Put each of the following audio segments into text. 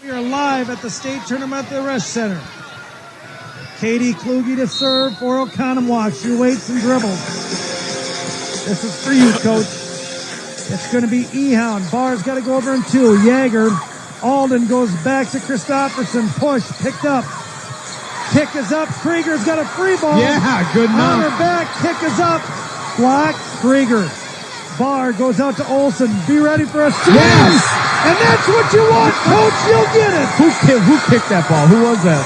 You're live at the state tournament at the Rest Center. Katie Kluge to serve for Oconomowoc. She waits and dribbles. This is for you, Coach. It's going to be Ehound. Barr's got to go over in two. Jaeger. Alden goes back to Christopherson. Push. Picked up. Kick is up. Krieger's got a free ball. Yeah, good enough. On her back. Kick is up. Block. Krieger. Barr goes out to Olsen. Be ready for a swing. Yes! And that's what you want, Coach. You'll get it. Who kicked that ball? Who was that?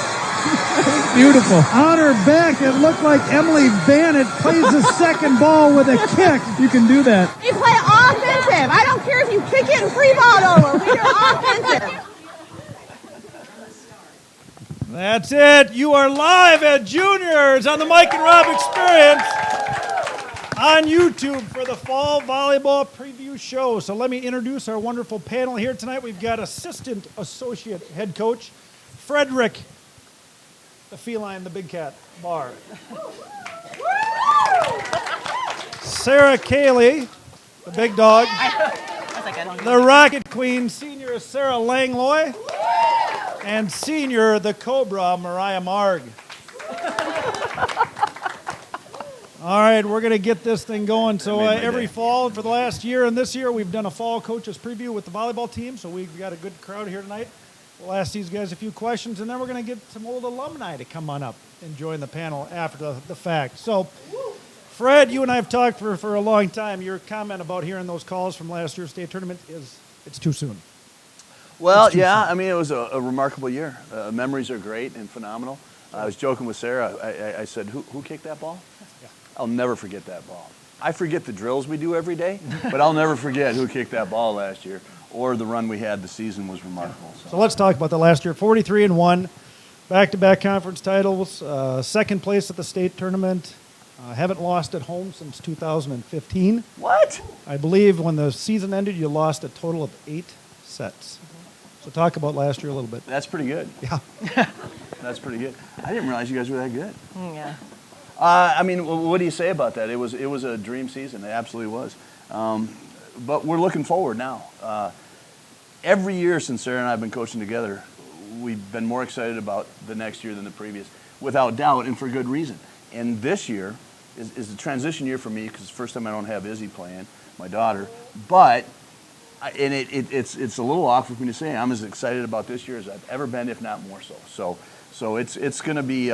Beautiful. On her back, it looked like Emily Bannett plays the second ball with a kick. You can do that. We play offensive. I don't care if you kick it and free ball over. We are offensive. That's it. You are live at Juniors on the Mike and Rob Experience on YouTube for the Fall Volleyball Preview Show. So let me introduce our wonderful panel here tonight. We've got Assistant Associate Head Coach Frederick, the feline, the big cat, Barr. Sarah Cayley, the big dog. The Rocket Queen, Senior Sarah Langlois. And Senior, the Cobra, Mariah Marg. All right, we're going to get this thing going. So every fall for the last year and this year, we've done a fall coaches preview with the volleyball team. So we've got a good crowd here tonight. We'll ask these guys a few questions, and then we're going to get some old alumni to come on up and join the panel after the fact. So, Fred, you and I have talked for a long time. Your comment about hearing those calls from last year's state tournament is it's too soon. Well, yeah, I mean, it was a remarkable year. Memories are great and phenomenal. I was joking with Sarah. I said, who kicked that ball? Yeah. I'll never forget that ball. I forget the drills we do every day, but I'll never forget who kicked that ball last year. Or the run we had. The season was remarkable. So let's talk about the last year. 43-1, back-to-back conference titles, second place at the state tournament. Haven't lost at home since 2015. What? I believe when the season ended, you lost a total of 8 sets. So talk about last year a little bit. That's pretty good. Yeah. That's pretty good. I didn't realize you guys were that good. Yeah. I mean, what do you say about that? It was a dream season. It absolutely was. But we're looking forward now. Every year since Sarah and I have been coaching together, we've been more excited about the next year than the previous, without doubt, and for good reason. And this year is a transition year for me because it's the first time I don't have Izzy playing, my daughter. But it's a little awkward for me to say I'm as excited about this year as I've ever been, if not more so. So it's gonna be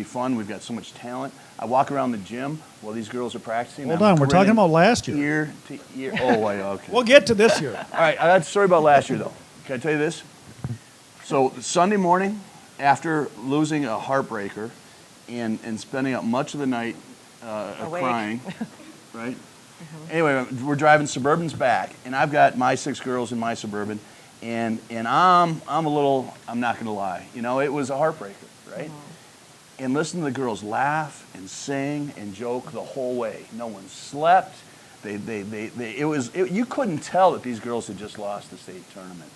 fun. We've got so much talent. I walk around the gym while these girls are practicing. Hold on, we're talking about last year. Year to year. Oh, wait, okay. We'll get to this year. All right, I got a story about last year, though. Can I tell you this? So Sunday morning, after losing a heartbreaker and spending up much of the night crying, right? Mm-hmm. Anyway, we're driving Suburban's back, and I've got my 6 girls in my Suburban, and I'm not going to lie. You know, it was a heartbreaker, right? Mm-hmm. And listen to the girls laugh and sing and joke the whole way. No one slept. You couldn't tell that these girls had just lost the state tournament.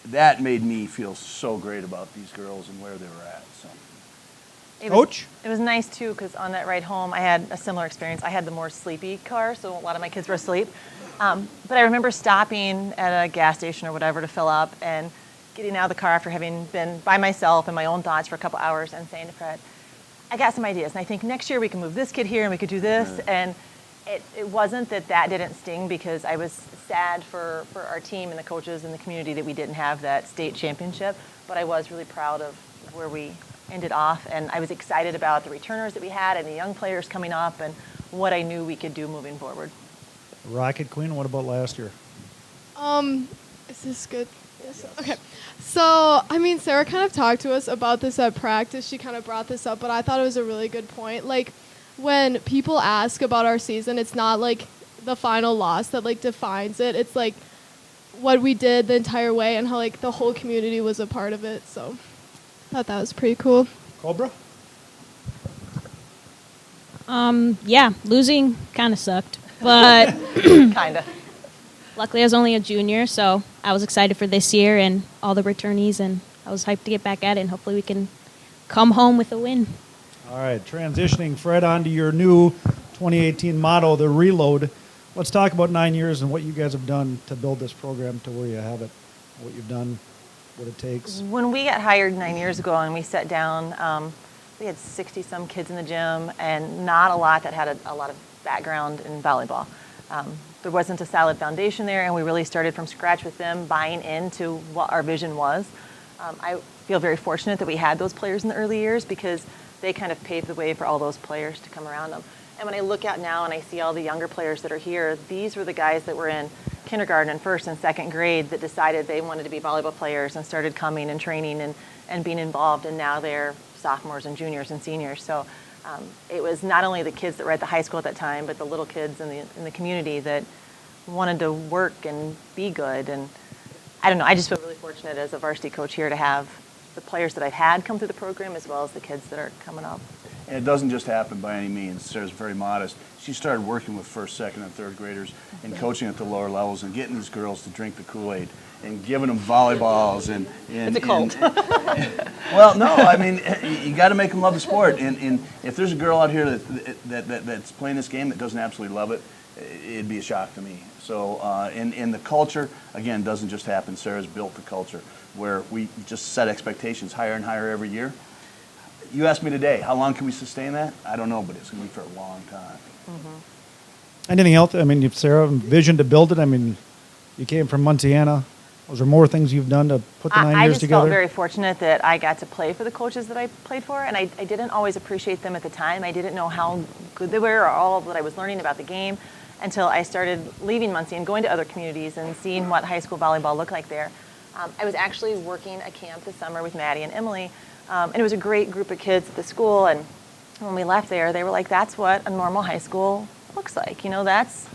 That made me feel so great about these girls and where they were at. So. Coach? It was nice, too, because on that ride home, I had a similar experience. I had the more sleepy car, so a lot of my kids were asleep. But I remember stopping at a gas station or whatever to fill up and getting out of the car after having been by myself and my own thoughts for a couple hours and saying to Fred, I got some ideas, and I think next year we can move this kid here and we could do this. And it wasn't that didn't sting because I was sad for our team and the coaches and the community that we didn't have that state championship, but I was really proud of where we ended off, and I was excited about the returners that we had and the young players coming up and what I knew we could do moving forward. Rocket Queen, what about last year? Is this good? Yes. Okay. So, I mean, Sarah kind of talked to us about this at practice. She kind of brought this up, but I thought it was a really good point. Like, when people ask about our season, it's not like the final loss that like defines it. It's like what we did the entire way and how like the whole community was a part of it. So, I thought that was pretty cool. Cobra? Yeah, losing kind of sucked, but kind of. Luckily I was only a junior, so I was excited for this year and all the returnees, and I was hyped to get back at it, and hopefully we can come home with a win. All right, transitioning, Fred, onto your new 2018 motto, the Reload. Let's talk about 9 years and what you guys have done to build this program to where you have it, what you've done what it takes? When we got hired 9 years ago and we sat down, we had 60-some kids in the gym and not a lot that had a lot of background in volleyball. There wasn't a solid foundation there, and we really started from scratch with them buying into what our vision was. I feel very fortunate that we had those players in the early years because they kind of paved the way for all those players to come around them. And when I look out now and I see all the younger players that are here, these were the guys that were in kindergarten and first and second grade that decided they wanted to be volleyball players and started coming and training and being involved, and now they're sophomores and juniors and seniors. So it was not only the kids that were at the high school at that time, but the little kids in the community that wanted to work and be good. And I don't know, I just feel really fortunate as a varsity coach here to have the players that I've had come through the program as well as the kids that are coming up. And it doesn't just happen by any means. Sarah's very modest. She started working with first, second, and third graders and coaching at the lower levels and getting these girls to drink the Kool-Aid and giving them volleyballs and It's a cult. well, no, I mean, you got to make them love the sport. And if there's a girl out here that's playing this game that doesn't absolutely love it, it'd be a shock to me. So, and the culture, again, doesn't just happen. Sarah's built the culture where we just set expectations higher and higher every year. You asked me today, how long can we sustain that? I don't know, but it's going to be for a long time. Mm-hmm. Anything else? I mean, Sarah, vision to build it. I mean, you came from Montana. Was there more things you've done to put the 9 years I just together? felt very fortunate that I got to play for the coaches that I played for, and I didn't always appreciate them at the time. I didn't know how good they were or all that I was learning about the game until I started leaving Muncie and going to other communities and seeing what high school volleyball looked like there. I was actually working a camp this summer with Maddie and Emily, and it was a great group of kids at the school, and when we left there, they were like, that's what a normal high school looks like. You know, that's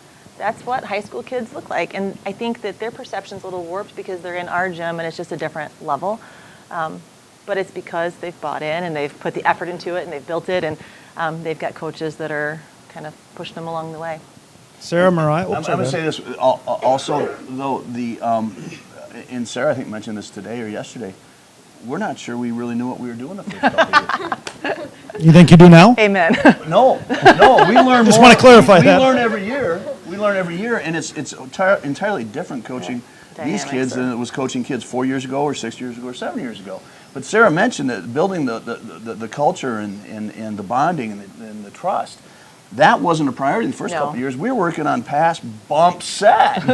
what high school kids look like. And I think that their perception's a little warped because they're in our gym and it's just a different level. But it's because they've bought in and they've put the effort into it and they've built it, and they've got coaches that are kind of pushing them along the way. Sarah, Mariah? I'm going to say this also, though, and Sarah, I think, mentioned this today or yesterday. We're not sure we really knew what we were doing the first couple of years. You think you do now? Amen. No, we learn Just more. want to clarify we that. learn every year. We learn every year, and it's entirely different coaching these Dynamics kids than it was coaching kids 4 years ago or 6 years ago or 7 years ago. But Sarah mentioned that building the culture and the bonding and the trust, that wasn't a priority the first No. couple of years. We were working on pass, bump, set.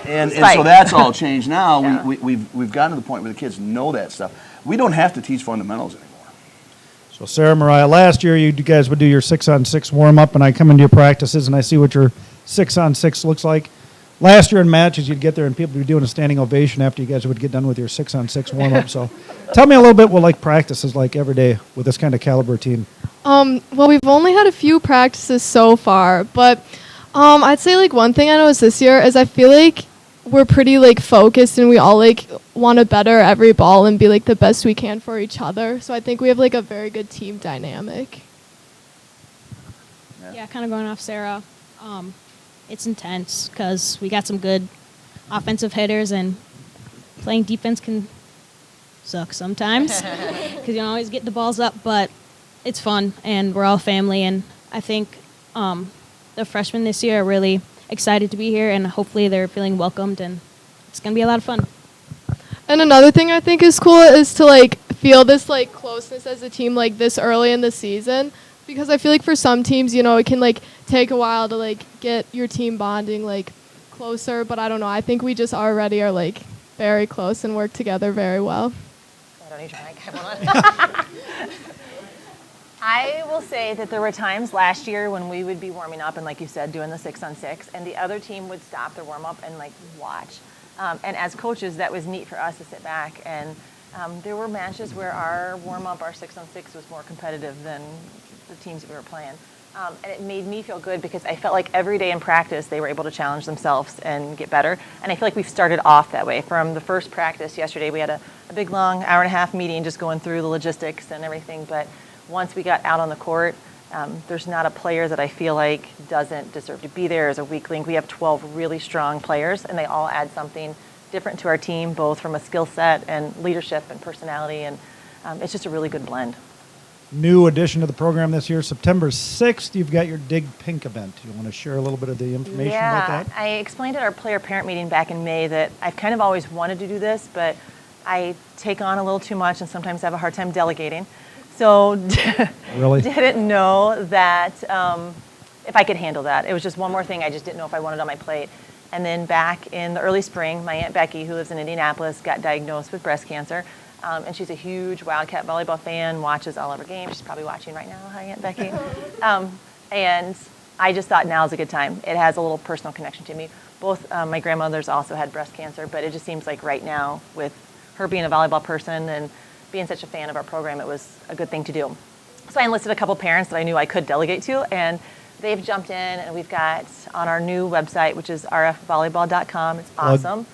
And so Spike. that's all changed now. Yeah. We've gotten to the point where the kids know that stuff. We don't have to teach fundamentals anymore. So, Sarah, Mariah, last year you guys would do your 6-on-6 warm-up, and I come into your practices and I see what your 6-on-6 looks like. Last year in matches, you'd get there and people would be doing a standing ovation after you guys would get done with your 6-on-6 warm-up. So tell me a little bit what practice is like every day with this kind of caliber team. Well, we've only had a few practices so far, but I'd say one thing I noticed this year is I feel like we're pretty focused and we all want to better every ball and be the best we can for each other. So I think we have a very good team dynamic. Yeah, kind of going off Sarah. It's intense because we got some good offensive hitters, and playing defense can suck sometimes because you don't always get the balls up, but it's fun, and we're all family, and I think the freshmen this year are really excited to be here, and hopefully they're feeling welcomed, and it's going to be a lot of fun. And another thing I think is cool is to feel this closeness as a team this early in the season, because I feel for some teams, it can take a while to get your team bonding closer, but I don't know. I think we just already are very close and work together very well. I don't need your mic. Come on. I will say that there were times last year when we would be warming up and, like you said, doing the 6-on-6, and the other team would stop their warm-up and watch. And as coaches, that was neat for us to sit back. And there were matches where our warm-up, our 6-on-6, was more competitive than the teams that we were playing. And it made me feel good because I felt like every day in practice they were able to challenge themselves and get better. And I feel like we've started off that way. From the first practice yesterday, we had a big, long hour-and-a-half meeting just going through the logistics and everything. But once we got out on the court, there's not a player that I feel like doesn't deserve to be there as a weak link. We have 12 really strong players, and they all add something different to our team, both from a skill set and leadership and personality, and it's just a really good blend. New addition to the program this year, September 6th, you've got your Dig Pink event. You want to share a little bit of the information about that? I explained at our player-parent meeting back in May that I've kind of always wanted to do this, but I take on a little too much and sometimes have a hard time delegating. So Really? didn't know that if I could handle that. It was just one more thing I just didn't know if I wanted on my plate. And then back in the early spring, my Aunt Becky, who lives in Indianapolis, got diagnosed with breast cancer. And she's a huge Wildcat volleyball fan, watches all of her games. She's probably watching right now. Hi, Aunt Becky. And I just thought now's a good time. It has a little personal connection to me. Both my grandmothers also had breast cancer, but it just seems like right now, with her being a volleyball person and being such a fan of our program, it was a good thing to do. So I enlisted a couple parents that I knew I could delegate to, and they've jumped in, and we've got on our new website, which is rfvolleyball.com. It's awesome.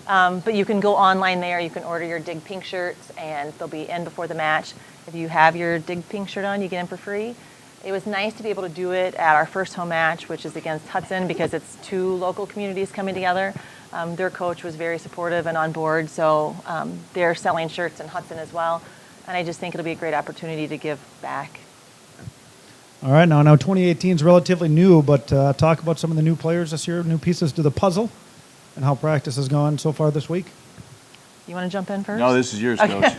But you can go online there. You can order your Dig Pink shirts, and they'll be in before the match. If you have your Dig Pink shirt on, you get in for free. It was nice to be able to do it at our first home match, which is against Hudson, because it's two local communities coming together. Their coach was very supportive and on board, so they're selling shirts in Hudson as well. And I just think it'll be a great opportunity to give back. All right, now 2018 is relatively new, but talk about some of the new players this year, new pieces to the puzzle, and how practice has gone so far this week. You want to jump in first? No, this is yours, Coach.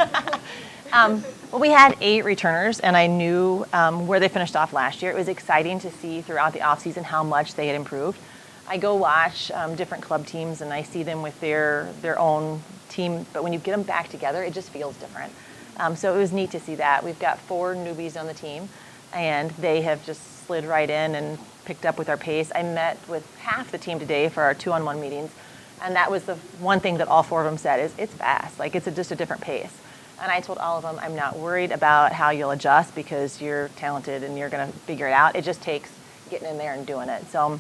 Well, we had 8 returners, and I knew where they finished off last year. It was exciting to see throughout the offseason how much they had improved. I go watch different club teams, and I see them with their own team, but when you get them back together, it just feels different. So it was neat to see that. We've got 4 newbies on the team, and they have just slid right in and picked up with our pace. I met with half the team today for our 2-on-1 meetings, and that was the one thing that all 4 of them said is it's fast, like it's just a different pace. And I told all of them, I'm not worried about how you'll adjust because you're talented and you're going to figure it out. It just takes getting in there and doing it. So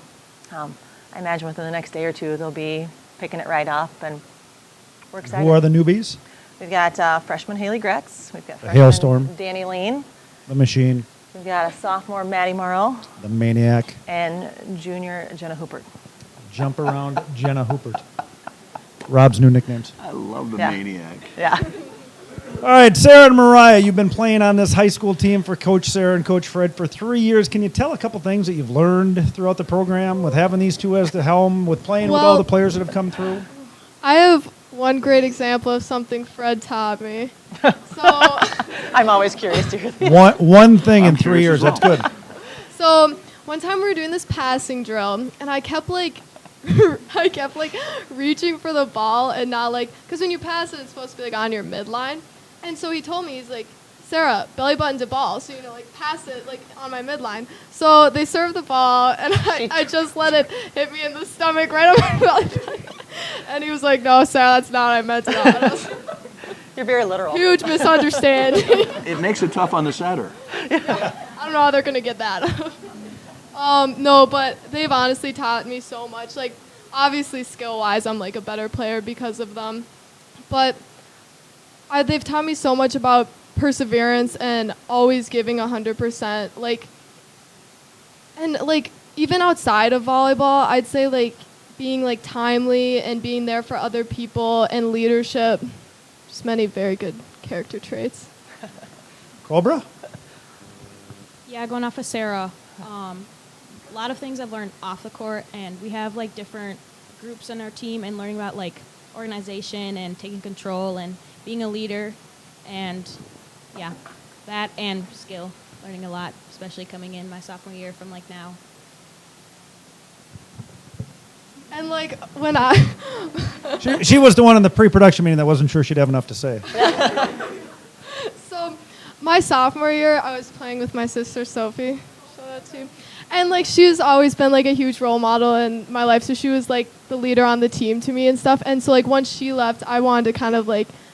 I imagine within the next day or two, they'll be picking it right up, and we're excited. Who are the newbies? We've got freshman Haley Gretz. We've got freshman Hailstorm. Danny Lean. The Machine. We've got a sophomore Maddie Morrow. The Maniac. And junior Jenna Hoopert. Jump around Jenna Hoopert. Rob's new nicknames. I love the Yeah. Maniac. Yeah. All right, Sarah and Mariah, you've been playing on this high school team for Coach Sarah and Coach Fred for 3 years. Can you tell a couple things that you've learned throughout the program with having these two as the helm, with playing with all the players that have come through? I have one great example of something Fred taught me. So, I'm always curious to hear these. One thing in I'm 3 years, curious that's as good. so one time we were doing this passing drill, and I kept reaching for the ball and not because when you pass it, it's supposed to be on your midline. And so he told me, he's like, Sarah, belly button to ball. So, pass it on my midline. So they served the ball, and I just let it hit me in the stomach right on my belly button. And he was like, no, Sarah, that's not what I meant at all. And I was, You're very literal. huge misunderstanding. It makes it tough on the setter. I don't know how they're going to get that. No, but they've honestly taught me so much. Obviously, skill-wise, I'm, a better player because of them. But they've taught me so much about perseverance and always giving 100%. And, even outside of volleyball, I'd say, being, timely and being there for other people and leadership. Just many very good character traits. Cobra? Yeah, going off of Sarah, a lot of things I've learned off the court, and we have different groups on our team and learning about organization and taking control and being a leader, and yeah, that and skill, learning a lot, especially coming in my sophomore year from now. And when I She was the one in the pre-production meeting that wasn't sure she'd have enough to say. So, my sophomore year, I was playing with my sister, Sophie. Shout out to you. And, she's always been, a huge role model in my life. So she was, the leader on the team to me and stuff. And so, once she left, I wanted to kind of,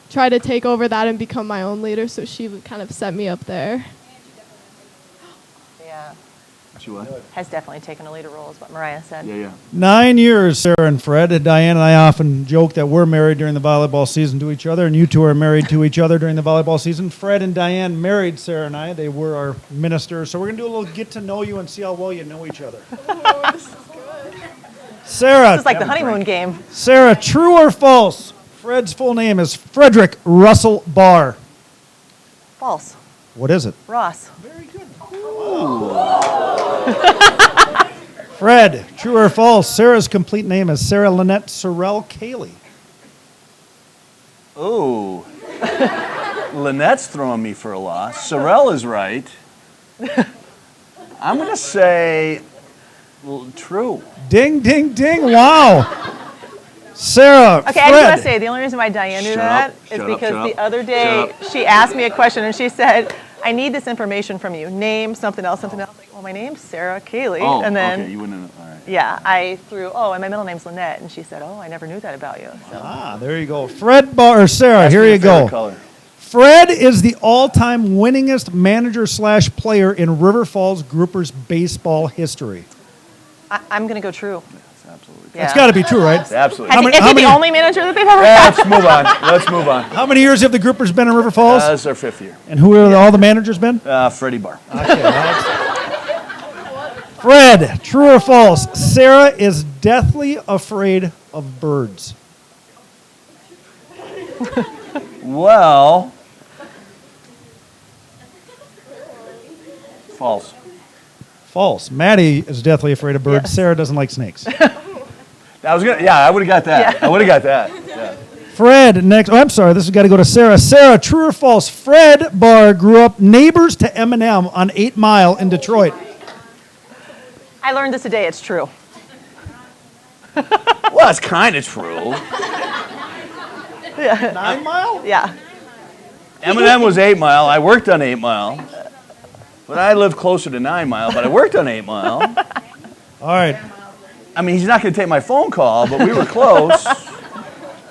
try to take over that and become my own leader. So she would kind of set me up there. Yeah. She what? Has definitely taken a leader role, is what Mariah said. Yeah. 9 years, Sarah and Fred. Diane and I often joke that we're married during the volleyball season to each other, and you two are married to each other during the volleyball season. Fred and Diane married Sarah and I. They were our ministers. So we're going to do a little get to know you and see how well you know each other. Oh, this is good. Sarah. It's like the honeymoon game. Sarah, true or false? Fred's full name is Frederick Russell Barr. False. What is it? Ross. Very good. Fred, true or false? Sarah's complete name is Sarah Lynette Sorrell Cayley. Ooh. Lynette's throwing me for a loss. Sorrel is right. I'm going to say true. Ding, ding, ding. Wow. Sarah, Okay, Fred. I just want to say, the only reason why Diane knew Shut that up, is shut up, because shut the up, other day shut up. she asked me a question and she said, I need this information from you. Name, something else, something else. Like, well, my name's Sarah Cayley. Oh, and then, okay, you wouldn't have, all right. yeah, I threw, and my middle name's Lynette. And she said, I never knew that about you. So. Ah, there you go. Fred or Sarah, Ask here me you your favorite go. color. Fred is the all-time winningest manager/player in River Falls Groupers baseball history. I'm going to go true. It's absolutely Yeah. That's got to be true, right? Absolutely. Is he the only manager that they've ever had? Let's move on. Let's move on. How many years have the Groupers been in River Falls? This is our 5th year. And who are all the managers been? Freddie Barr. Fred, true or false? Sarah is deathly afraid of birds. Well, false. False. Maddie is deathly afraid of birds. Yes. Sarah doesn't like snakes. I would have got that. Yeah. I would have got that. Yeah. Fred, next. Oh, I'm sorry. This has got to go to Sarah. Sarah, true or false? Fred Barr grew up neighbors to Eminem on 8 Mile in Detroit. I learned this today. It's true. Well, it's kind of true. 9 Mile? Yeah. Eminem was 8 Mile. I worked on 8 Mile. But I lived closer to 9 Mile, but I worked on 8 Mile. All right. I mean, he's not going to take my phone call, but we were close.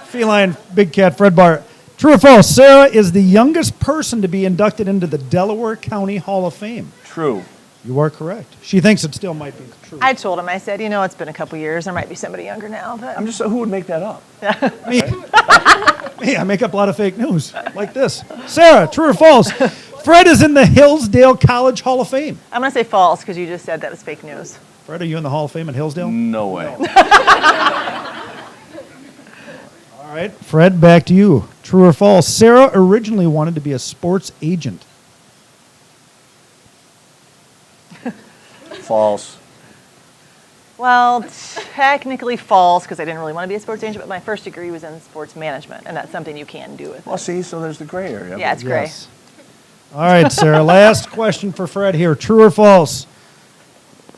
Feline Big Cat Fred Barr. True or false? Sarah is the youngest person to be inducted into the Delaware County Hall of Fame. True. You are correct. She thinks it still might be true. I told him, I said, it's been a couple years. There might be somebody younger now. But I'm just, who would make that up? Me. Me, I make up a lot of fake news like this. Sarah, true or false? Fred is in the Hillsdale College Hall of Fame. I'm going to say false because you just said that was fake news. Fred, are you in the Hall of Fame at Hillsdale? No way. All right, Fred, back to you. True or false? Sarah originally wanted to be a sports agent. False. Well, technically false because I didn't really want to be a sports agent, but my first degree was in sports management, and that's something you can do with Well, it. see, so there's the gray area. Yeah, it's gray. Yes. All right, Sarah, last question for Fred here. True or false?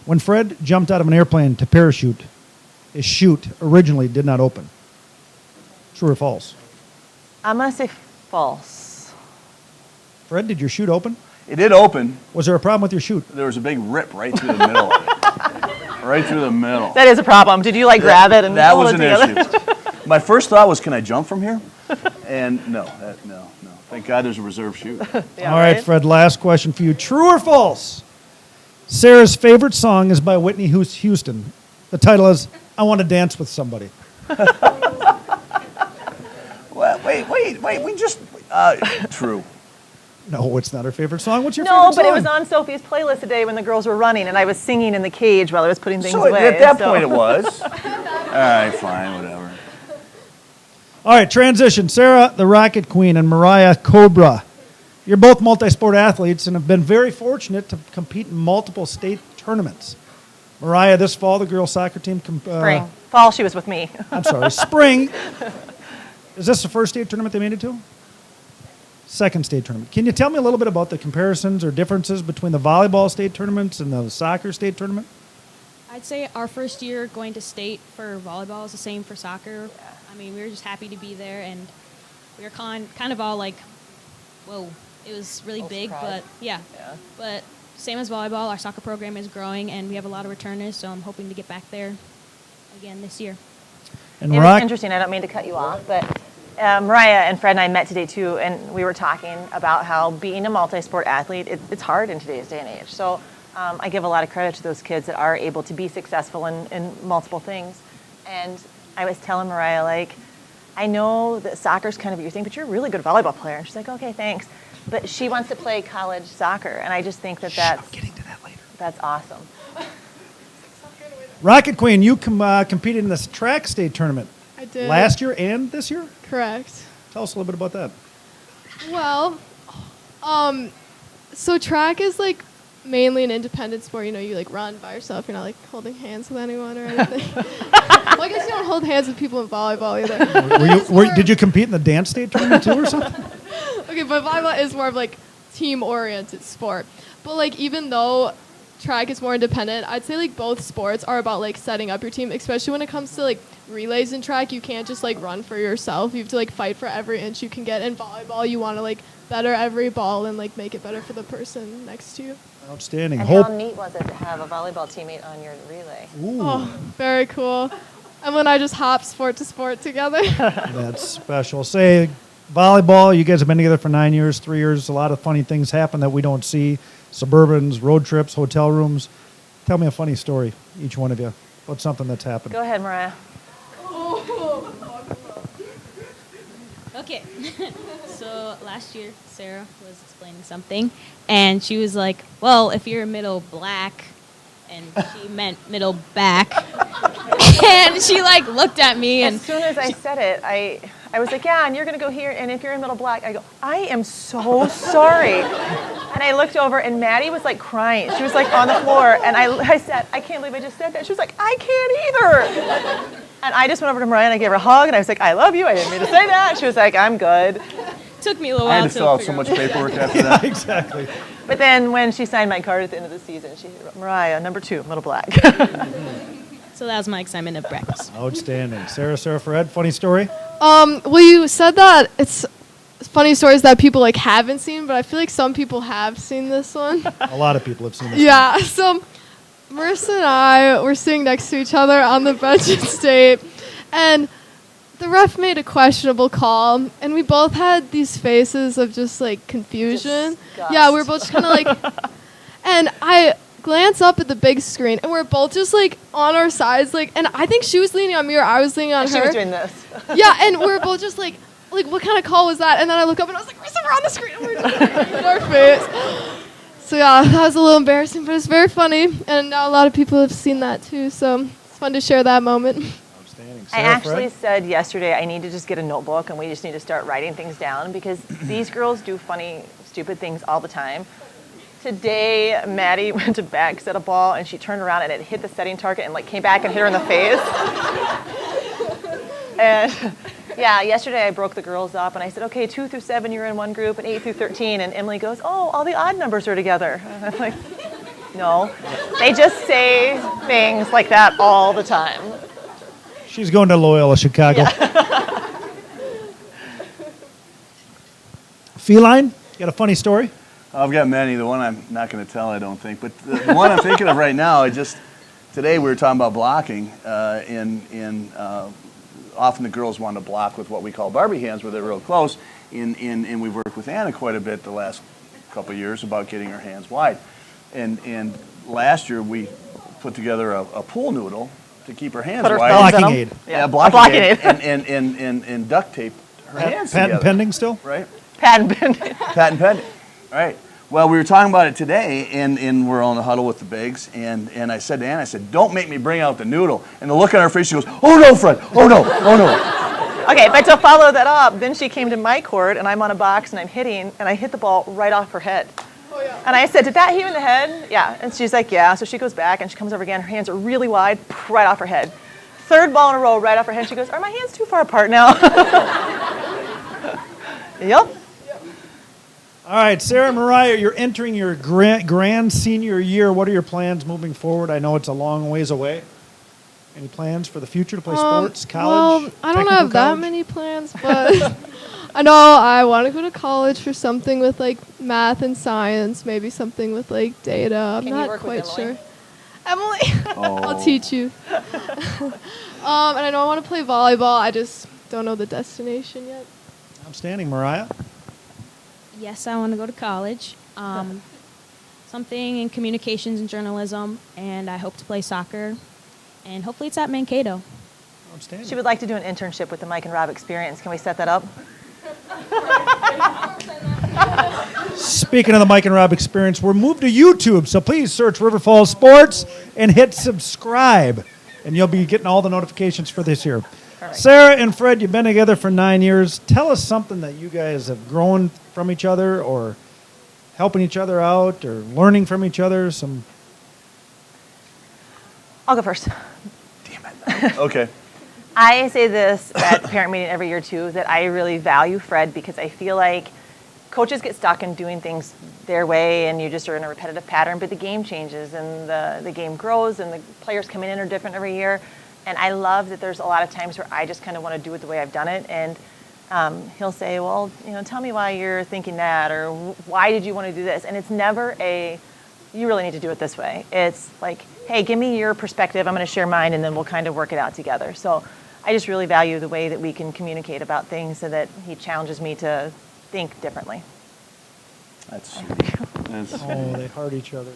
When Fred jumped out of an airplane to parachute, his chute originally did not open. True or false? I'm going to say false. Fred, did your chute open? It did open. Was there a problem with your chute? There was a big rip right through the middle of it. Right through the middle. That is a problem. Did you grab it and That hold was it an together? issue. My first thought was, can I jump from here? And no. Thank God there's a reserve chute. Yeah, All right, Fred, last question for you. True or false? Sarah's favorite song is by Whitney Houston. The title is I Want to Dance with Somebody. Well, wait. We just, true. No, it's not her favorite song. What's your No, favorite song? but it was on Sophie's playlist today when the girls were running, and I was singing in the cage while I was putting things So away. at that point it was. All right, fine, whatever. All right, transition. Sarah, the Rocket Queen, and Mariah Cobra. You're both multi-sport athletes and have been very fortunate to compete in multiple state tournaments. Mariah, this fall, the girls' soccer team... Spring. Fall, she was with me. I'm sorry, spring. Is this the first state tournament they made it to? Second state tournament. Can you tell me a little bit about the comparisons or differences between the volleyball state tournaments and the soccer state tournament? I'd say our first year going to state for volleyball is the same for soccer. I mean, we were just happy to be there, and we were kind of all like, whoa, it was really big, surprised. but yeah. But same as volleyball, our soccer program is growing, and we have a lot of returners, so I'm hoping to get back there again this year. And It Rock, was interesting. I don't mean to cut you off, but Mariah and Fred and I met today too, and we were talking about how being a multi-sport athlete, it's hard in today's day and age. So I give a lot of credit to those kids that are able to be successful in multiple things. And I was telling Mariah, I know that soccer's kind of your thing, but you're a really good volleyball player. And she's like, okay, thanks. But she wants to play college soccer, and I just think that's I'm getting to that later. that's awesome. Rocket Queen, you competed in this track state tournament I did. last year and this year? Correct. Tell us a little bit about that. Well, so track is mainly an independent sport. You know, you like run by yourself. You're not like holding hands with anyone or anything. Well, I guess you don't hold hands with people in volleyball either. Did you compete in the dance state tournament too or something? Okay, but volleyball is more of like team-oriented sport. But like even though track is more independent, I'd say like both sports are about like setting up your team, especially when it comes to like relays in track. You can't just like run for yourself. You have to like fight for every inch you can get. In volleyball, you want to like better every ball and like make it better for the person next to you. Outstanding. And Hope. how neat was it to have a volleyball teammate on your relay? Ooh, Oh, very cool. And when I just hop sport to sport together. that's special. Say, volleyball, you guys have been together for 9 years, 3 years. A lot of funny things happen that we don't see. Suburbans, road trips, hotel rooms. Tell me a funny story, each one of you. What's something that's happened? Go ahead, Mariah. Okay. So last year, Sarah was explaining something, and she was like, well, if you're middle black, and she meant middle back. And she like looked at me, and As soon as I said it, I was like, yeah, and you're going to go here, and if you're in middle black, I go, I am so sorry. And I looked over, and Maddie was like crying. She was like on the floor, and I said, I can't believe I just said that. She was like, I can't either. And I just went over to Mariah, and I gave her a hug, and I was like, I love you. I didn't mean to say that. She was like, I'm good. took me a little I while had to fill out so much paperwork after that. Exactly. But then when she signed my card at the end of the season, she wrote, Mariah, number 2, middle black. So that was my excitement of practice. Outstanding. Sarah Fred, funny story? Well, you said that it's funny stories that people like haven't seen, but I feel like some people have seen this one. A lot of people have seen this. Yeah, so Marissa and I were sitting next to each other on the bench at state, and the ref made a questionable call, and we both had these faces of just like confusion. Disgust. Yeah, we were both just kind of like, and I glance up at the big screen, and we're both just like on our sides, like, and I think she was leaning on me or I was leaning on She her. was doing this. Yeah, and we're both just like what kind of call was that? And then I look up and I was like, Marissa, we're on the screen, and we're just in our face. So yeah, that was a little embarrassing, but it's very funny, and now a lot of people have seen that too, so it's fun to share that moment. Outstanding. I Sarah actually Fred? said yesterday I need to just get a notebook and we just need to start writing things down because these girls do funny, stupid things all the time. Today, Maddie went to back set a ball and she turned around and it hit the setting target and like came back and hit her in the face. And yeah, yesterday I broke the girls up and I said, okay, 2 through 7 you're in one group and 8 through 13. And Emily goes, oh, all the odd numbers are together. And I'm like, no, they just say things like that all the time. She's going to Loyola, Chicago. Feline, you got a funny story? I've got many. The one I'm not going to tell, I don't think. But the one I'm thinking of right now, today we were talking about blocking, often the girls want to block with what we call Barbie hands, where they're real close. And we've worked with Anna quite a bit the last couple of years about getting her hands wide. And last year we put together a pool noodle to keep her hands Put her wide. thumbs in Blocking them. aid. Yeah, A blocking aid. aid. And duct tape her hands Patent together. pending still? Right? Patent pending. Patent pending. Right. Well, we were talking about it today, and we're on the huddle with the bigs, and I said to Anna, I said, don't make me bring out the noodle. And the look on her face, she goes, oh no, Fred, oh no, oh no. Okay, but to follow that up, then she came to my court, and I'm on a box, and I'm hitting, and I hit the ball right off her head. Oh, yeah. And I said, did that hit you in the head? Yeah. And she's like, yeah. So she goes back, and she comes over again. Her hands are really wide, right off her head. Third ball in a row, right off her head. She goes, are my hands too far apart now? Yep. All right, Sarah and Mariah, you're entering your grand senior year. What are your plans moving forward? I know it's a long ways away. Any plans for the future to play sports, college? Well, I don't technical have that college? many plans, but I know I want to go to college for something with like math and science, maybe something with like data. I'm Can you not work with quite Emily? sure. Emily, I'll teach you. And I know I want to play volleyball. I just don't know the destination yet. Outstanding, Mariah. Yes, I want to go to college. Something in communications and journalism, and I hope to play soccer. And hopefully it's at Mankato. Outstanding. She would like to do an internship with the Mike and Rob experience. Can we set that up? Speaking of the Mike and Rob experience, we're moved to YouTube, so please search River Falls Sports and hit subscribe, and you'll be getting all the notifications for this year. Perfect. Sarah and Fred, you've been together for 9 years. Tell us something that you guys have grown from each other or helping each other out or learning from each other? I'll go first. Okay. I say this at parent meeting every year too, that I really value Fred because I feel like coaches get stuck in doing things their way and you just are in a repetitive pattern, but the game changes and the game grows and the players coming in are different every year. And I love that there's a lot of times where I just kind of want to do it the way I've done it. And he'll say, well, tell me why you're thinking that, or why did you want to do this? And it's never you really need to do it this way. It's like, hey, give me your perspective. I'm going to share mine, and then we'll kind of work it out together. So I just really value the way that we can communicate about things so that he challenges me to think differently. That's Oh, they heart each other.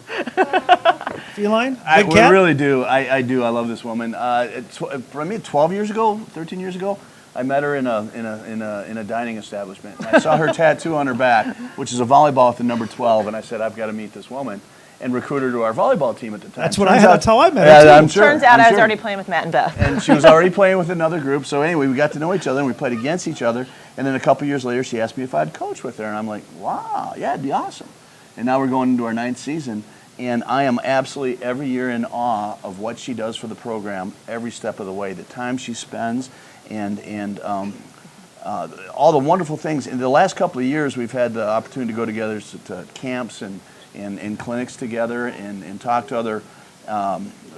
Feline? we Big cat? really do. I do. I love this woman. For me, 12 years ago, 13 years ago, I met her in a dining establishment. And I saw her tattoo on her back, which is a volleyball with the number 12, and I said, I've got to meet this woman, and recruit her to our volleyball team at the time. That's that's how I met her, Yeah, too. I'm sure. Turns out I'm I was sure. already playing with Matt and Beth. And she was already playing with another group. So anyway, we got to know each other, and we played against each other. And then a couple years later, she asked me if I'd coach with her, and I'm like, wow, yeah, it'd be awesome. And now we're going into our 9th season, and I am absolutely every year in awe of what she does for the program every step of the way, the time she spends, and all the wonderful things. In the last couple of years, we've had the opportunity to go together to camps and clinics together and talk to other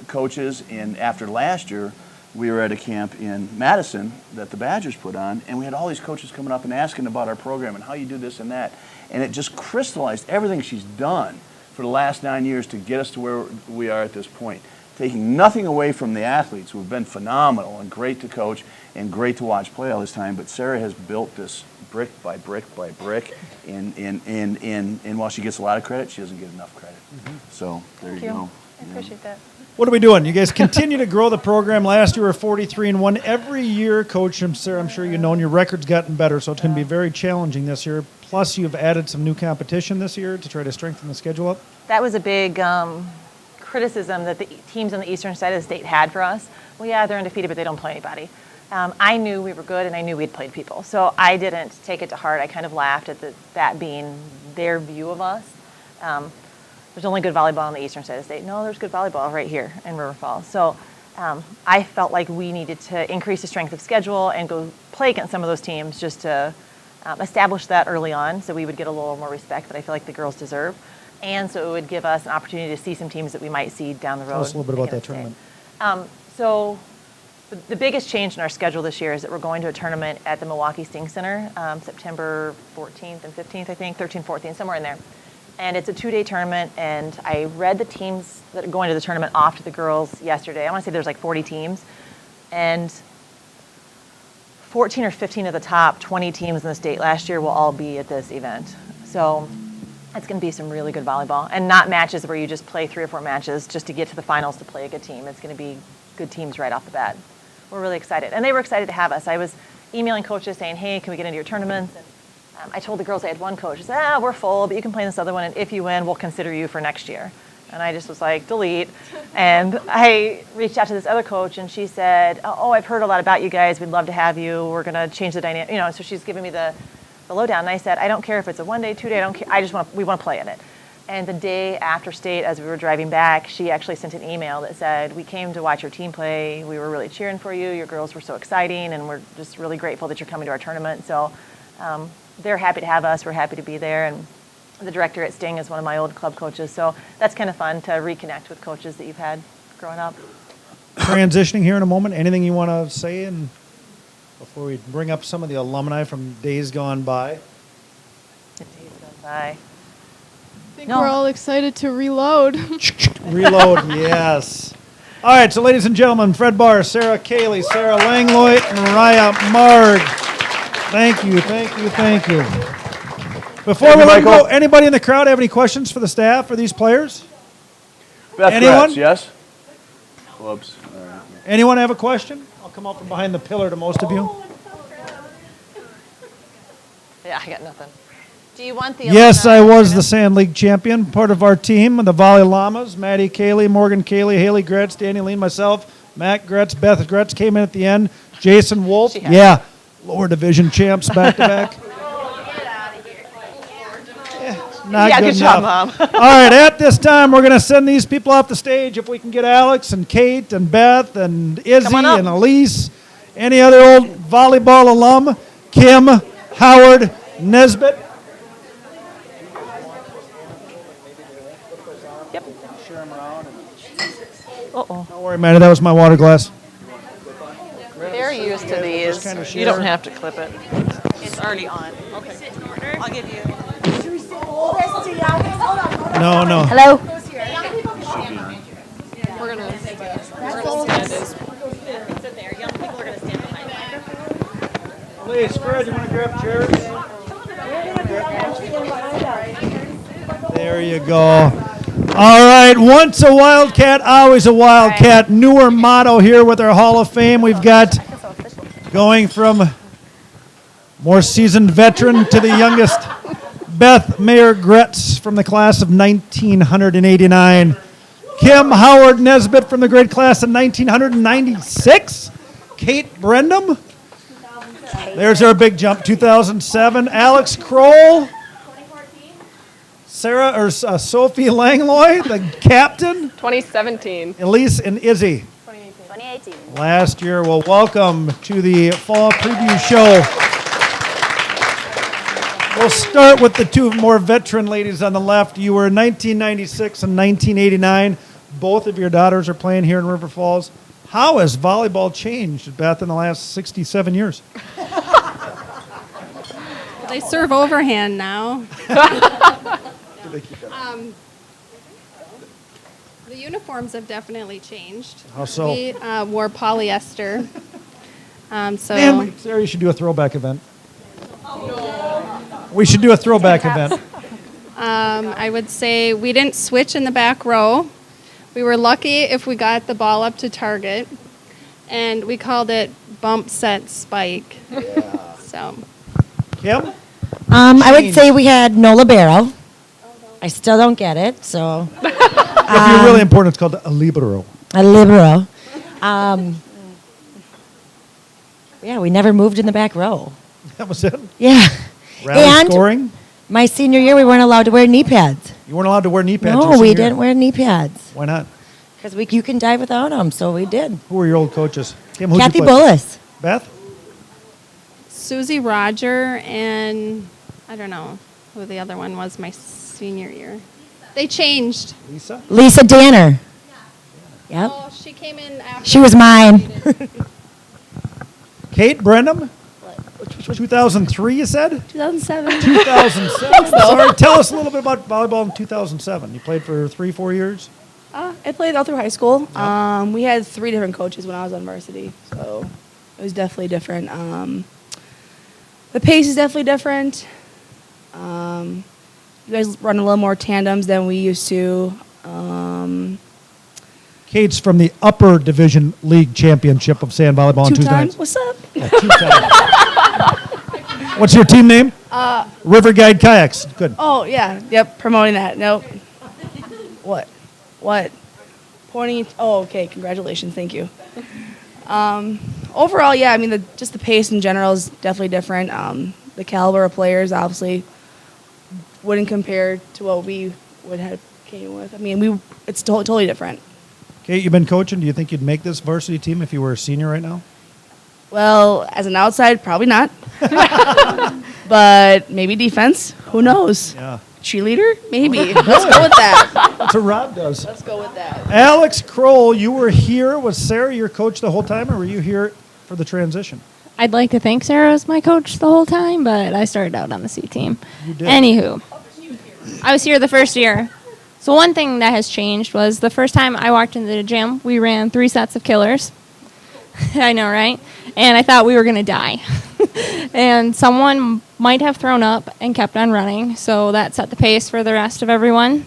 coaches. And after last year, we were at a camp in Madison that the Badgers put on, and we had all these coaches coming up and asking about our program and how you do this and that. And it just crystallized everything she's done for the last 9 years to get us to where we are at this point. Taking nothing away from the athletes who have been phenomenal and great to coach and great to watch play all this time, but Sarah has built this brick by brick by brick, and while she gets a lot of credit, she doesn't get enough credit. So there you go. I appreciate that. What are we doing? You guys continue to grow the program. Last year we were 43-1. Every year, Coach, Sarah, I'm sure you know, and your record's gotten better, so it's going to be very challenging this year. Plus, you've added some new competition this year to try to strengthen the schedule up. That was a big criticism that the teams on the eastern side of the state had for us. Well, yeah, they're undefeated, but they don't play anybody. I knew we were good, and I knew we'd played people. So I didn't take it to heart. I kind of laughed at that being their view of us. There's only good volleyball on the eastern side of the state. No, there's good volleyball right here in River Falls. So I felt like we needed to increase the strength of schedule and go play against some of those teams just to establish that early on so we would get a little more respect that I feel like the girls deserve. And so it would give us an opportunity to see some teams that we might see down the road. Tell us a little bit about that against tournament. state. So the biggest change in our schedule this year is that we're going to a tournament at the Milwaukee Sting Center, September 14th and 15th, I think, 13th, 14th, somewhere in there. And it's a 2-day tournament, and I read the teams that are going to the tournament off to the girls yesterday. I want to say there's like 40 teams, and 14 or 15 of the top 20 teams in the state last year will all be at this event. So it's going to be some really good volleyball, and not matches where you just play 3 or 4 matches just to get to the finals to play a good team. It's going to be good teams right off the bat. We're really excited, and they were excited to have us. I was emailing coaches saying, hey, can we get into your tournaments? And I told the girls, I had one coach, she said, we're full, but you can play in this other one, and if you win, we'll consider you for next year. And I just was like, delete. And I reached out to this other coach, and she said, oh, I've heard a lot about you guys. We'd love to have you. We're going to change the dynamic. So she's giving me the lowdown. And I said, I don't care if it's a 1-day, 2-day, I don't care. We want to play in it. And the day after state, as we were driving back, she actually sent an email that said, we came to watch your team play. We were really cheering for you. Your girls were so exciting, and we're just really grateful that you're coming to our tournament. So they're happy to have us. We're happy to be there. And the director at Sting is one of my old club coaches. So that's kind of fun to reconnect with coaches that you've had growing up. Transitioning here in a moment, anything you want to say and before we bring up some of the alumni from days gone by? The days gone by. I think we're all excited to reload. Reload, yes. All right, so ladies and gentlemen, Fred Barr, Sarah Cayley, Sarah Langloit, and Mariah Marg. Thank you, thank you, thank you. Before we let go, anybody in the crowd have any questions for the staff or these players? Beth Anyone? Gretz, yes? Whoops. All right. Anyone have a question? I'll come up from behind the pillar to most of you. Yeah, I got nothing. Do you want the Yes, I alumni? was the Sand League champion, part of our team, the Volley Llamas, Maddie Cayley, Morgan Cayley, Haley Gretz, Danny Lean, myself, Matt Gretz, Beth Gretz came in at the end, Jason Wolf, She had yeah, lower division champs back to back. Not Yeah, good good job, enough. Mom. All right, at this time, we're going to send these people off the stage. If we can get Alex and Kate and Beth and Izzy Come on up. and Elise, any other old volleyball alum, Kim, Howard, Nesbitt. Yep. Uh-oh. Don't worry, Maddie, that was my water glass. They're used to these. kinda You share. don't have to clip it. It's already on. Okay. I'll give you. No. Hello. We're gonna. Sit there. Young people are going to stand behind you. Elise, Fred, you want to grab chairs? There you go. All right, once a Wildcat, always a Wildcat. Newer motto here with our Hall of Fame. We've got going from more seasoned veteran to the youngest, Beth Mayer-Gretz from the class of 1989. Kim Howard Nesbitt from the grade class of 1996. Kate Brendam. There's our big jump, 2007. Alex Kroll. Sophie Langlois, the captain. 2017. Elise and Izzy. 2018. Last year. Well, welcome to the fall preview show. We'll start with the two more veteran ladies on the left. You were 1996 and 1989. Both of your daughters are playing here in River Falls. How has volleyball changed, Beth, in the last 67 years? They serve overhand now. The uniforms have definitely changed. How so? We wore polyester. So Man, Sarah, you should do a throwback event. We should do a throwback event. I would say we didn't switch in the back row. We were lucky if we got the ball up to target, and we called it bump set spike. So Kim? I would say we had no libero. I still don't get it, so If you're really important, it's called a libero. a libero. Yeah, we never moved in the back row. That was it. Yeah. Rally And scoring. my senior year, we weren't allowed to wear knee pads. You weren't allowed to wear knee pads. your No, we senior year. didn't wear knee pads Why not? because you can dive without them, so we did. Who were your old coaches? Kim, who'd you Kathy play? Bullis. Beth? Susie Roger and I don't know who the other one was my senior year. They changed. Lisa? Lisa Danner. Yep. Oh, she came in after. She was mine. Kate Brenham? 2003, you said? 2007. 2007. Sorry, tell us a little bit about volleyball in 2007. You played for 3-4 years? I played all through high school. We had 3 different coaches when I was on varsity, so it was definitely different. The pace is definitely different. You guys run a little more tandems than we used to. Kate's from the upper division league championship of sand volleyball on 2 Tuesday times. nights. What's up? Yeah, 2 times. What's your team name? River Guide Kayaks. Good. Oh yeah, yep. Promoting that. Nope. What? Pointing. Oh, okay. Congratulations. Thank you. Overall, yeah. I mean, just the pace in general is definitely different. The caliber of players obviously wouldn't compare to what we would have came with. I mean, it's totally different. Kate, you've been coaching. Do you think you'd make this varsity team if you were a senior right now? Well, as an outside, probably not. But maybe defense. Who knows? Yeah. Cheerleader? Maybe. Let's go with that. That's what Rob does. Let's go with that. Alex Kroll, you were here. Was Sarah your coach the whole time, or were you here for the transition? I'd like to think Sarah was my coach the whole time, but I started out on the C team. You did. Anywho, I was here the first year. So one thing that has changed was the first time I walked into the gym, we ran 3 sets of killers. I know, right? And I thought we were going to die. And someone might have thrown up and kept on running, so that set the pace for the rest of everyone.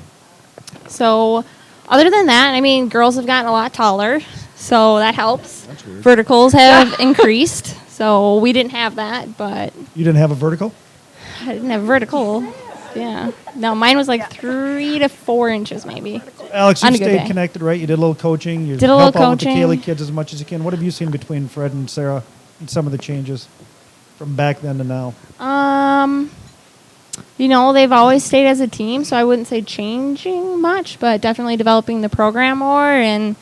So other than that, I mean, girls have gotten a lot taller, so that helps. That's weird. Verticals have increased, so we didn't have that, but You didn't have a vertical? I didn't have vertical. Yeah. No, mine was like 3 to 4 inches maybe. Alex, you On a good stayed day. connected, right? You did a little coaching. You Did a help little out with the coaching. Kaylee kids as much as you can. What have you seen between Fred and Sarah and some of the changes from back then to now? they've always stayed as a team, so I wouldn't say changing much, but definitely developing the program more and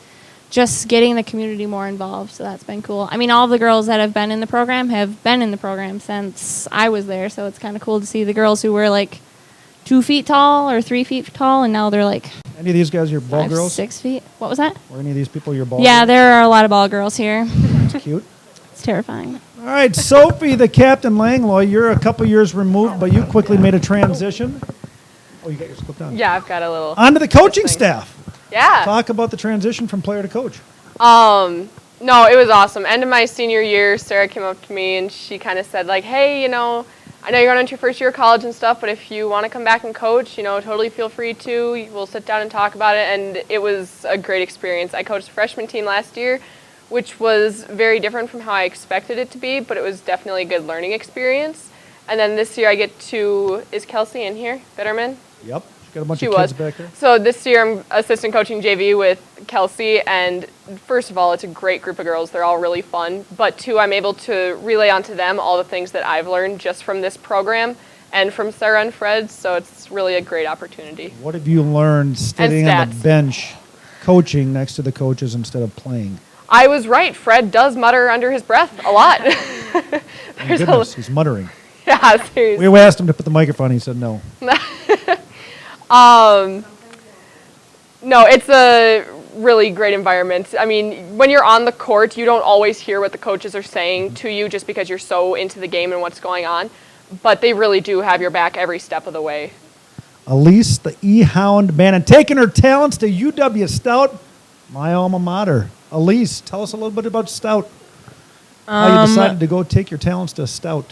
just getting the community more involved. So that's been cool. I mean, all the girls that have been in the program have been in the program since I was there, so it's kind of cool to see the girls who were like 2 feet tall or 3 feet tall, and now they're like Any of these guys your ball 5, girls? 6 feet. What was that? Or any of these people your ball Yeah, girls? there are a lot of ball girls here. It's cute. It's terrifying. All right, Sophie, the captain Langlois, you're a couple years removed, but you quickly made a transition. Oh, you got yours clipped on. Yeah, I've got a little. Onto the coaching staff. Yeah. Talk about the transition from player to coach. No, it was awesome. End of my senior year, Sarah came up to me and she kind of said, like, hey, I know you're going into your first year of college and stuff, but if you want to come back and coach, totally feel free to. We'll sit down and talk about it, and it was a great experience. I coached the freshman team last year, which was very different from how I expected it to be, but it was definitely a good learning experience. And then this year I get to, is Kelsey in here, Bitterman? Yep. She's got a bunch She of was. kids back there. So this year I'm assistant coaching JV with Kelsey, and first of all, it's a great group of girls. They're all really fun. But two, I'm able to relay onto them all the things that I've learned just from this program and from Sarah and Fred, so it's really a great opportunity. What have you learned sitting on the stats. bench coaching next to the coaches instead of playing? I was right. Fred does mutter under his breath a lot. My goodness, he's muttering. Yeah, seriously. We asked him to put the microphone. He said no. No, it's a really great environment. I mean, when you're on the court, you don't always hear what the coaches are saying to you just because you're so into the game and what's going on. But they really do have your back every step of the way. Elise, the E-Hound Bannon, taking her talents to UW Stout, my alma mater. Elise, tell us a little bit about Stout. How you decided to go take your talents to Stout.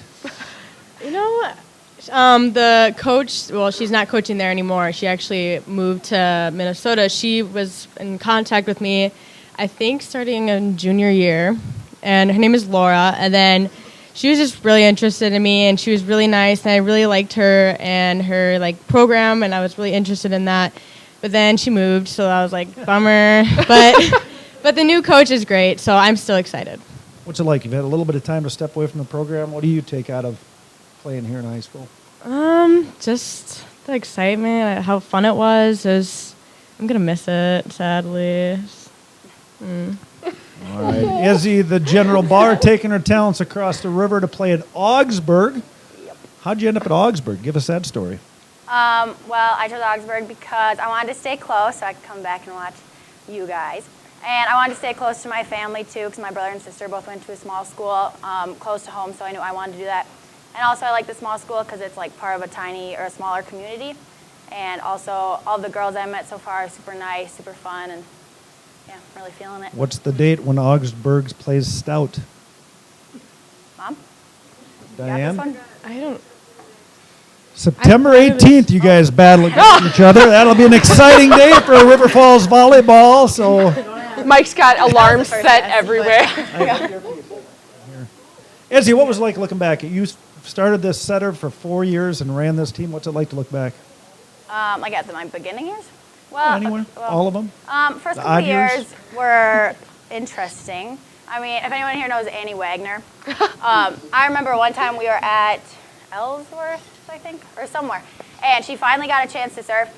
The coach, well, she's not coaching there anymore. She actually moved to Minnesota. She was in contact with me, I think, starting in junior year, and her name is Laura. And then she was just really interested in me, and she was really nice, and I really liked her and her program, and I was really interested in that. But then she moved, so I was like, bummer. But the new coach is great, so I'm still excited. What's it like? You've had a little bit of time to step away from the program. What do you take out of playing here in high school? Just the excitement, how fun it was. I'm gonna miss it, sadly. All right. Izzy, the general bar, taking her talents across the river to play at Augsburg. Yep. How'd you end up at Augsburg? Give us that story. Well, I chose Augsburg because I wanted to stay close so I could come back and watch you guys. And I wanted to stay close to my family, too, because my brother and sister both went to a small school close to home, so I knew I wanted to do that. And also I like the small school because it's part of a tiny or a smaller community. And also all the girls I met so far are super nice, super fun, and yeah, I'm really feeling it. What's the date when Augsburg plays Stout? Mom? Diane? You got this one? I don't... September 18th, you guys battle against each other. That'll be an exciting day for River Falls volleyball. So, Mike's got alarms set everywhere. Izzy, what was it like looking back? You started this setter for 4 years and ran this team. What's it like to look back? At my beginning years? Well, Anywhere? All of them? First The couple odd years years? were interesting. I mean, if anyone here knows Annie Wagner, I remember one time we were at Ellsworth, I think, or somewhere, and she finally got a chance to serve,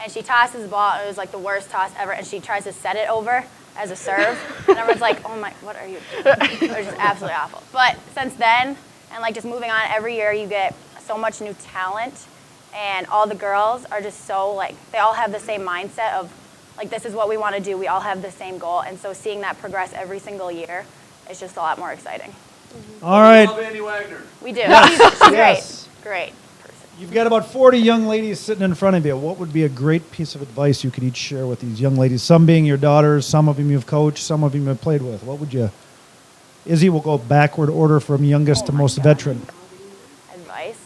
and she tosses the ball, and it was the worst toss ever, and she tries to set it over as a serve, and everyone's like, oh my, what are you doing? It was just absolutely awful. But since then, and just moving on, every year you get so much new talent, and all the girls are just so, they all have the same mindset of, this is what we want to do, we all have the same goal, and so seeing that progress every single year is just a lot more exciting. All right. Love Annie Wagner. We do. Yes. She's Yes. great. You've got about 40 young ladies sitting in front of you. What would be a great piece of advice you could each share with these young ladies? Some being your daughters, some of them you've coached, some of them you've played with. What would you... Izzy will go backward order from youngest to most veteran. Advice.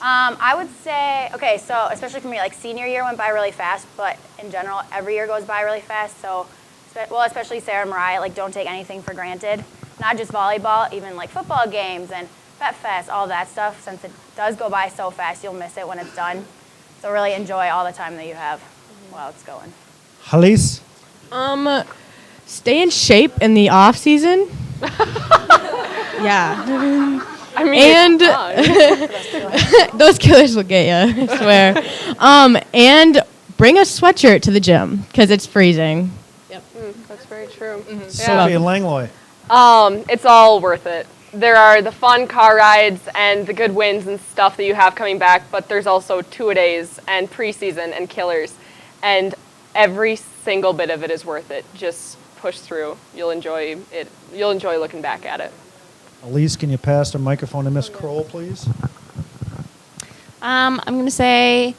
I would say, okay, so especially for me, senior year went by really fast, but in general, every year goes by really fast. So, especially Sarah and Mariah, don't take anything for granted. Not just volleyball, even football games and Pet Fest, all that stuff. Since it does go by so fast, you'll miss it when it's done. So really enjoy all the time that you have while it's going. Halise? Stay in shape in the off season. Yeah. I mean, And those killers will get you, I swear. And bring a sweatshirt to the gym because it's freezing. That's very true. Sophie and Langlois. It's all worth it. There are the fun car rides and the good wins and stuff that you have coming back, but there's also two-a-days and preseason and killers, and every single bit of it is worth it. Just push through. You'll enjoy it. You'll enjoy looking back at it. Elise, can you pass the microphone to Miss Kroll, please? I'm going to say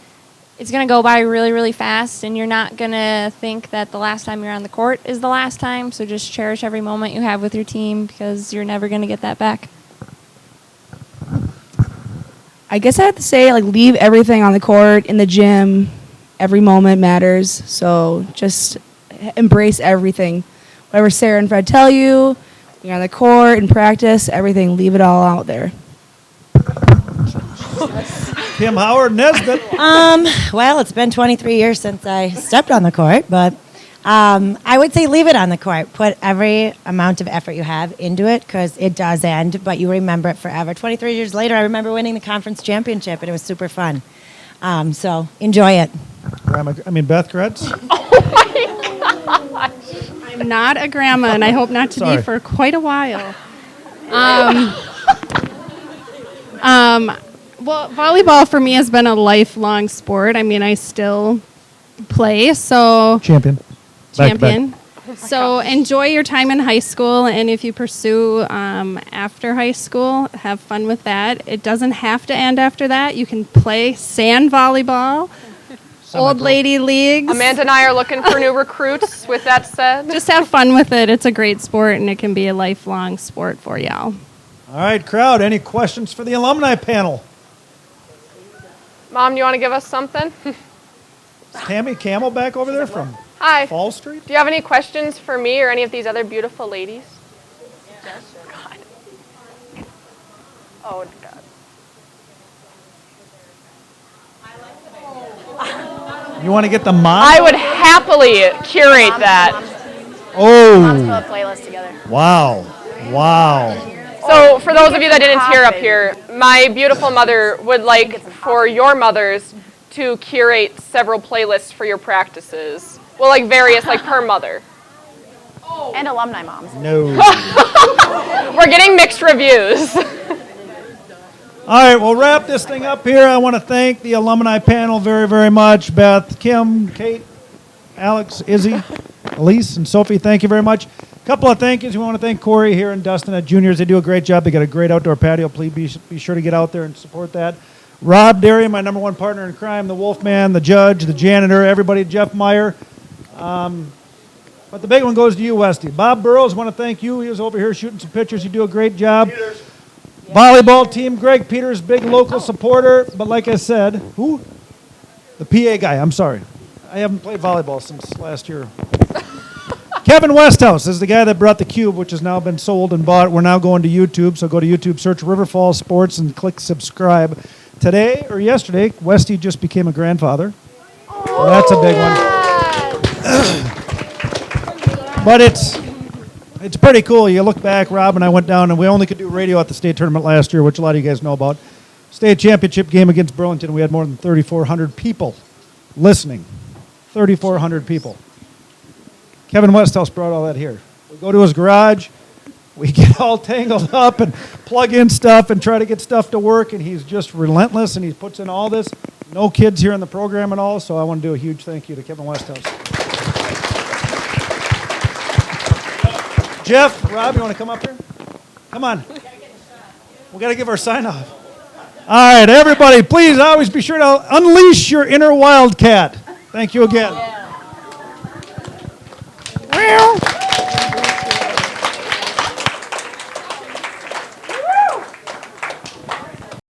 it's going to go by really, really fast, and you're not going to think that the last time you're on the court is the last time, so just cherish every moment you have with your team because you're never going to get that back. I guess I have to say, like, leave everything on the court, in the gym. Every moment matters, so just embrace everything. Whatever Sarah and Fred tell you, you're on the court, in practice, everything, leave it all out there. Kim Howard, Nesbitt. Well, it's been 23 years since I stepped on the court, but I would say leave it on the court. Put every amount of effort you have into it because it does end, but you remember it forever. 23 years later, I remember winning the conference championship, and it was super fun. So enjoy it. Beth Kretz. I'm not a grandma, and I hope not to be for quite a while. Well, volleyball for me has been a lifelong sport. I mean, I still play, so... Champion. So enjoy your time in high school, and if you pursue after high school, have fun with that. It doesn't have to end after that. You can play sand volleyball, old lady leagues. Amanda and I are looking for new recruits, with that said. Just have fun with it. It's a great sport, and it can be a lifelong sport for y'all. All right, crowd, any questions for the alumni panel? Mom, do you want to give us something? Is Tammy Camel back over there from Hi. Fall Street? Do you have any questions for me or any of these other beautiful ladies? God. Oh, God. You want to get the mom? I would happily curate that. Mom's Oh, put a playlist together. wow. So for those of you that didn't hear up here, my beautiful mother would like for your mothers to curate several playlists for your practices. Well, like various, like per mother. And alumni moms. No. We're getting mixed reviews. All right, we'll wrap this thing up here. I want to thank the alumni panel very, very much. Beth, Kim, Kate, Alex, Izzy, Elise, and Sophie, thank you very much. A couple of thank yous. We want to thank Corey here and Dustin at Juniors. They do a great job. They got a great outdoor patio. Please be sure to get out there and support that. Rob Derry, my number one partner in crime, the Wolfman, the judge, the janitor, everybody, Jeff Meyer. But the big one goes to you, Westy. Bob Burrows, want to thank you. He was over here shooting some pictures. You do a great job. Volleyball team, Greg Peters, big local supporter. But like I said, who? The PA guy, I'm sorry. I haven't played volleyball since last year. Kevin Westhouse is the guy that brought the cube, which has now been sold and bought. We're now going to YouTube, so go to YouTube, search River Falls Sports, and click subscribe. Today, or yesterday, Westy just became a grandfather. So that's a big one. But it's pretty cool. You look back, Rob and I went down, and we only could do radio at the state tournament last year, which a lot of you guys know about. State championship game against Burlington, we had more than 3,400 people listening. 3,400 people. Kevin Westhouse brought all that here. We go to his garage, we get all tangled up and plug in stuff and try to get stuff to work, and he's just relentless, and he puts in all this. No kids here in the program at all, so I want to do a huge thank you to Kevin Westhouse. Jeff, Rob, you want to come up here? Come on. We got to give our sign off. All right, everybody, please always be sure to unleash your inner Wildcat. Thank you again.